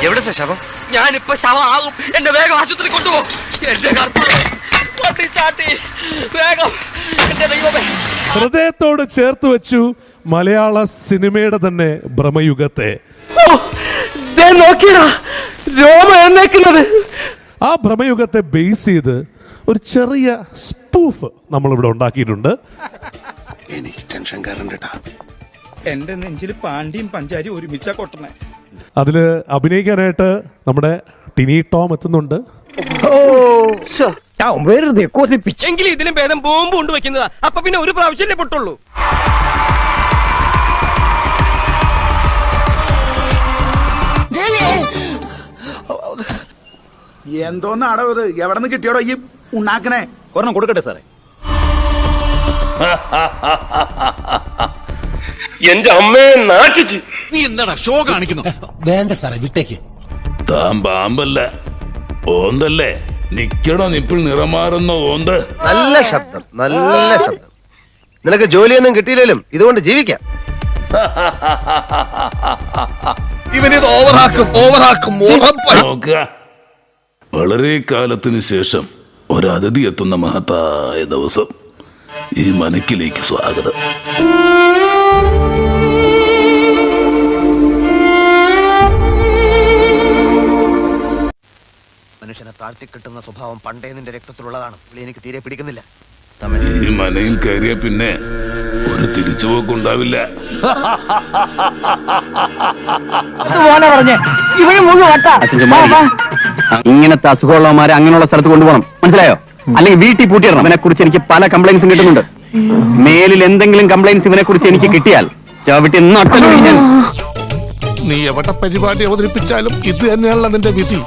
എവിടെ ശവം? ഞാനിപ്പോ ശവമാകും. എന്റെ വേഗം ആശുപത്രി കൊണ്ടുപോ. എന്റെ വേഗം എന്റെ ദൈവമേ. ഹൃദയത്തോട് ചേർത്ത് വെച്ചു മലയാള സിനിമയുടെ തന്നെ ഭ്രമയുഗത്തെ. നോക്കിയടാ രോമ എന്നേക്കുന്നത്. ആ ഭ്രമയുഗത്തെ ബേസ് ചെയ്ത് ഒരു ചെറിയ സ്പൂഫ് നമ്മളിവിടെ ഉണ്ടാക്കിയിട്ടുണ്ട്. എനിക്ക് ടെൻഷൻ കാരണ്ടാ. എന്റെ നെഞ്ചിൽ പാണ്ടിയും പഞ്ചാരി ഒരുമിച്ച കൊട്ടണേ. അതില് അഭിനയിക്കാനായിട്ട് നമ്മുടെ ടിനി ടോം എത്തുന്നുണ്ട്. എങ്കിലും ഇതിലും ഭേദം ബോംബ് കൊണ്ടുവയ്ക്കുന്നതാ. അപ്പൊ പിന്നെ ഒരു പ്രാവശ്യമല്ലേ പൊട്ടുള്ളൂ. എന്തോന്നാടോ ഇത്? എവിടെ നിന്ന് കിട്ടിയോടോ ഈ ഉണ്ടാക്കണേ? ഒരെണ്ണം കൊടുക്കട്ടെ സാറേ. എന്റെ അമ്മയെ നാട്ടിച്ച്. നീ എന്താടാ ഷോ കാണിക്കുന്നു? വേണ്ട സാറേ, വിട്ടേക്ക്. താൻ പാമ്പല്ല, ഓന്തല്ലേ? നിക്കണോ നിപ്പിൾ നിറമാറുന്ന ഓന്ത്. നല്ല ശബ്ദം, നല്ല ശബ്ദം. നിനക്ക് ജോലിയൊന്നും കിട്ടിയില്ലേലും ഇതുകൊണ്ട് ജീവിക്കാം. ഇവനിത് ഓവറാക്കും. നോക്കുക, വളരെ കാലത്തിന് ശേഷം ഒരതിഥി എത്തുന്ന മഹത്തായ ദിവസം. ഈ മനക്കിലേക്ക് സ്വാഗതം. മനുഷ്യനെ താഴ്ത്തി കിട്ടുന്ന സ്വഭാവം പണ്ടേ നിന്റെ രക്തത്തിലുള്ളതാണ്. എനിക്ക് തീരെ പിടിക്കുന്നില്ല. ഈ മനയിൽ കയറിയ പിന്നെ ഒരു തിരിച്ചുപോക്കുണ്ടാവില്ല. ഇങ്ങനത്തെ അസുഖമുള്ളവന്മാരെ അങ്ങനെയുള്ള സ്ഥലത്ത് കൊണ്ടുപോകണം, മനസ്സിലായോ? അല്ലെങ്കിൽ വീട്ടിൽ പൂട്ടിയിടണം. ഇവനെ കുറിച്ച് എനിക്ക് പല കംപ്ലൈൻസും കിട്ടുന്നുണ്ട്. മേലിൽ എന്തെങ്കിലും കംപ്ലൈൻസ് ഇവനെ കുറിച്ച് എനിക്ക് കിട്ടിയാൽ ചവിട്ടി നട്ടലൊഴിഞ്ഞാൽ. നീ എവിടെ പരിപാടി അവതരിപ്പിച്ചാലും ഇത് തന്നെയാണല്ലോ നിന്റെ വിധി.